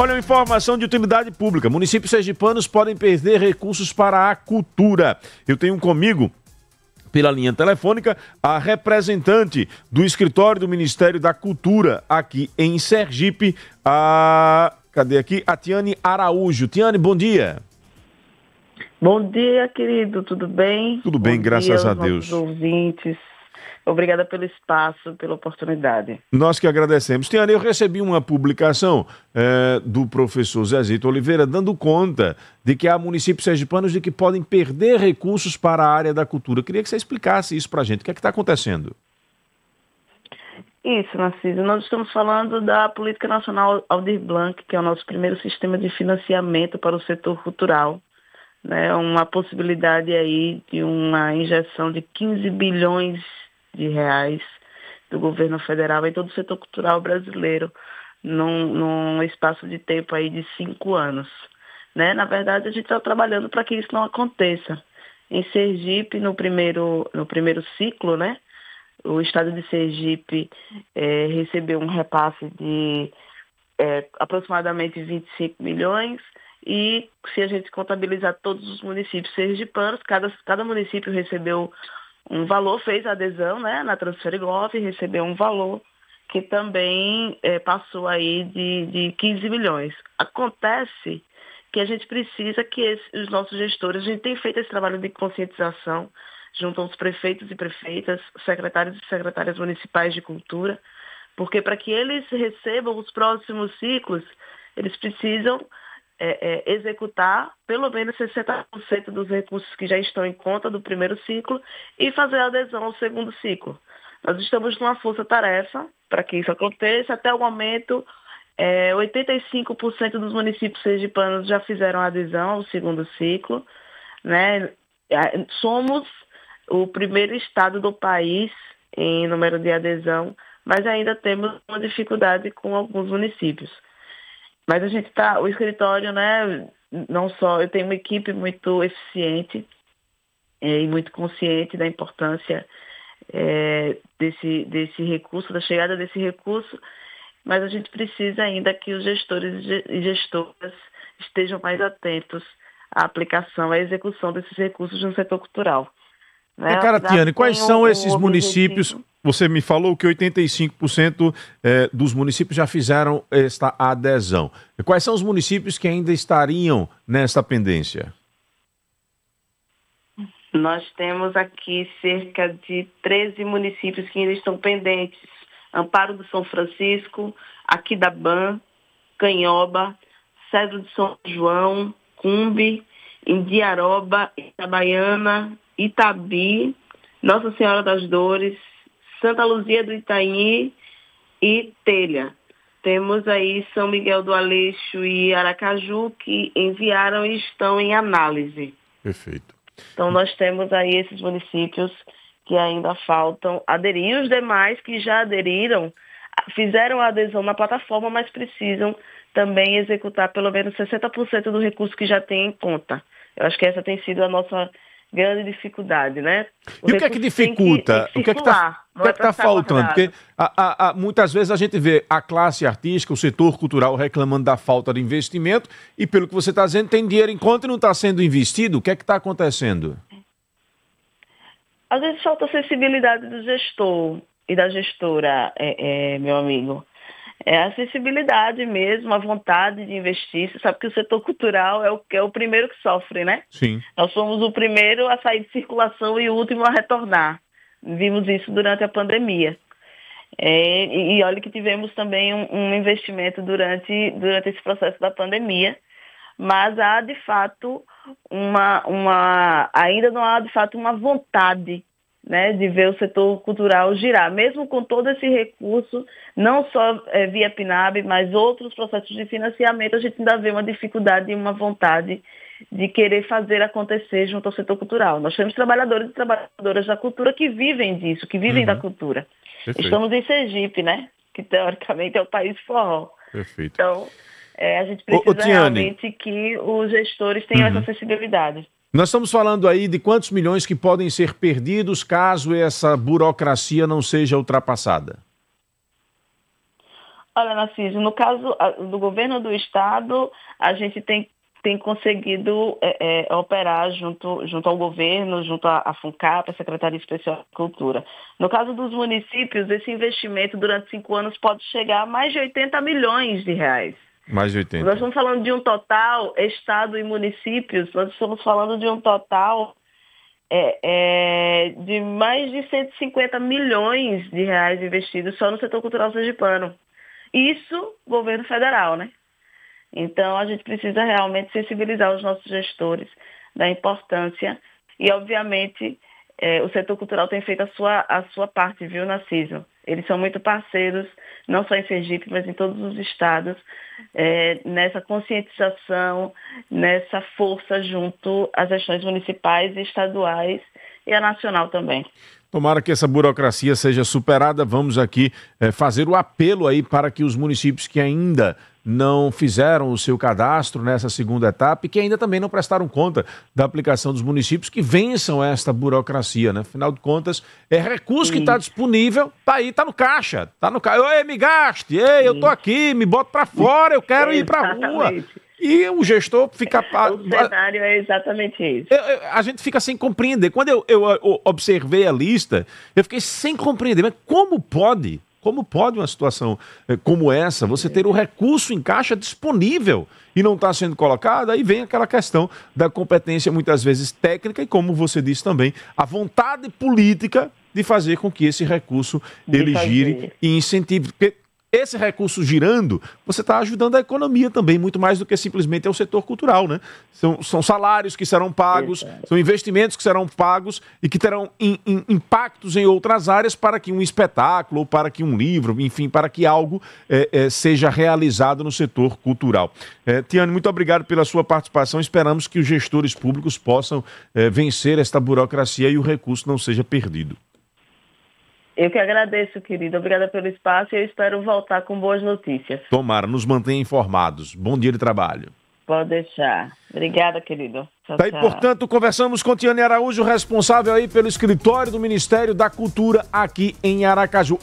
Olha, uma informação de utilidade pública. Municípios sergipanos podem perder recursos para a cultura. Eu tenho comigo, pela linha telefônica, a representante do escritório do Ministério da Cultura aqui em Sergipe, cadê aqui? A Tiane Araújo. Tiane, bom dia. Bom dia, querido, tudo bem? Tudo bem, graças a Deus. Ouvintes. Obrigada pelo espaço, pela oportunidade. Nós que agradecemos. Tiane, eu recebi uma publicação do professor Zezito Oliveira dando conta de que há municípios sergipanos de que podem perder recursos para a área da cultura. Eu queria que você explicasse isso para a gente. O que é que está acontecendo? Isso, Narciso. Nós estamos falando da Política Nacional Aldir Blanc, que é o nosso primeiro sistema de financiamento para o setor cultural. Né? Uma possibilidade aí de uma injeção de 15 bilhões de reais do governo federal em todo o setor cultural brasileiro num espaço de tempo aí de 5 anos. Né? Na verdade, a gente está trabalhando para que isso não aconteça. Em Sergipe, no primeiro ciclo, né? O estado de Sergipe recebeu um repasse de aproximadamente 25 milhões e se a gente contabilizar todos os municípios sergipanos, cada município recebeu um valor, fez a adesão, né, na Transferigov, recebeu um valor que também passou aí de 15 milhões. Acontece que a gente precisa que os nossos gestores, a gente tem feito esse trabalho de conscientização junto aos prefeitos e prefeitas, secretários e secretárias municipais de cultura, porque para que eles recebam os próximos ciclos, eles precisam executar pelo menos 60% dos recursos que já estão em conta do primeiro ciclo e fazer a adesão ao segundo ciclo. Nós estamos numa força-tarefa para que isso aconteça. Até o momento, 85% dos municípios sergipanos já fizeram a adesão ao segundo ciclo. Né? Somos o primeiro estado do país em número de adesão, mas ainda temos uma dificuldade com alguns municípios. Mas a gente o escritório, né, não só, eu tenho uma equipe muito eficiente e muito consciente da importância desse recurso, da chegada desse recurso, mas a gente precisa ainda que os gestores e gestoras estejam mais atentos à aplicação, à execução desses recursos no setor cultural. Né? Cara, Tiane, quais são esses municípios? Você me falou que 85% dos municípios já fizeram esta adesão. Quais são os municípios que ainda estariam nesta pendência? Nós temos aqui cerca de 13 municípios que ainda estão pendentes. Amparo do São Francisco, Aquidabã, Canhoba, Cedro de São João, Cumbe, Indiaroba, Itabaiana, Itabi, Nossa Senhora das Dores, Santa Luzia do Itaim e Telha. Temos aí São Miguel do Aleixo e Aracaju que enviaram e estão em análise. Perfeito. Então nós temos aí esses municípios que ainda faltam aderir. E os demais que já aderiram, fizeram a adesão na plataforma, mas precisam também executar pelo menos 60% do recurso que já tem em conta. Eu acho que essa tem sido a nossa grande dificuldade, né? E o que é que dificulta? O que é que está faltando? Porque muitas vezes a gente vê a classe artística, o setor cultural reclamando da falta de investimento e, pelo que você está dizendo, tem dinheiro em conta e não está sendo investido. O que é que está acontecendo? Às vezes falta a sensibilidade do gestor e da gestora, meu amigo. É a sensibilidade mesmo, a vontade de investir. Você sabe que o setor cultural é o primeiro que sofre, né? Sim. Nós fomos o primeiro a sair de circulação e o último a retornar. Vimos isso durante a pandemia. E olha que tivemos também um investimento durante esse processo da pandemia, mas há de fato ainda não há de fato uma vontade, né, de ver o setor cultural girar, mesmo com todo esse recurso, não só via PNAB, mas outros processos de financiamento, a gente ainda vê uma dificuldade e uma vontade de querer fazer acontecer junto ao setor cultural. Nós temos trabalhadores e trabalhadoras da cultura que vivem disso, que vivem da cultura. Perfeito. Estamos em Sergipe, né, que teoricamente é o país forró. Perfeito. Então, a gente precisa realmente que os gestores tenham essa sensibilidade. Nós estamos falando aí de quantos milhões que podem ser perdidos caso essa burocracia não seja ultrapassada? Olha, Narciso, no caso do governo do estado, a gente tem conseguido operar junto ao governo, junto à FUNCAP, a Secretaria Especial de Cultura. No caso dos municípios, esse investimento durante 5 anos pode chegar a mais de 80 milhões de reais. Mais de 80. Nós estamos falando de um total, estado e municípios, nós estamos falando de um total de mais de 150 milhões de reais investidos só no setor cultural sergipano. Isso, governo federal, né? Então, a gente precisa realmente sensibilizar os nossos gestores da importância e, obviamente, o setor cultural tem feito a sua parte, viu, Narciso? Eles são muito parceiros, não só em Sergipe, mas em todos os estados, nessa conscientização, nessa força junto às gestões municipais e estaduais e a nacional também. Tomara que essa burocracia seja superada. Vamos aqui fazer o apelo aí para que os municípios que ainda não fizeram o seu cadastro nessa segunda etapa e que ainda também não prestaram conta da aplicação dos municípios, que vençam esta burocracia, né? Afinal de contas, é recurso que está disponível, tá aí, tá no caixa, Ei, me gaste, eu tô aqui, me boto para fora, eu quero ir para a rua. E o gestor fica... O cenário é exatamente isso. A gente fica sem compreender. Quando eu observei a lista, eu fiquei sem compreender. Mas como pode uma situação como essa, você ter o recurso em caixa disponível e não está sendo colocado? Aí vem aquela questão da competência, muitas vezes técnica, e como você disse também, a vontade política de fazer com que esse recurso ele gire e incentive. Porque esse recurso girando, você está ajudando a economia também, muito mais do que simplesmente o setor cultural, né? São salários que serão pagos, são investimentos que serão pagos e que terão impactos em outras áreas para que um espetáculo, ou para que um livro, enfim, para que algo seja realizado no setor cultural. Tiane, muito obrigado pela sua participação. Esperamos que os gestores públicos possam vencer esta burocracia e o recurso não seja perdido. Eu que agradeço, querido. Obrigada pelo espaço e eu espero voltar com boas notícias. Tomara, nos mantenha informados. Bom dia de trabalho. Pode deixar. Obrigada, querido. Tchau, Tá aí, portanto, conversamos com Tiane Araújo, responsável aí pelo escritório do Ministério da Cultura aqui em Aracaju.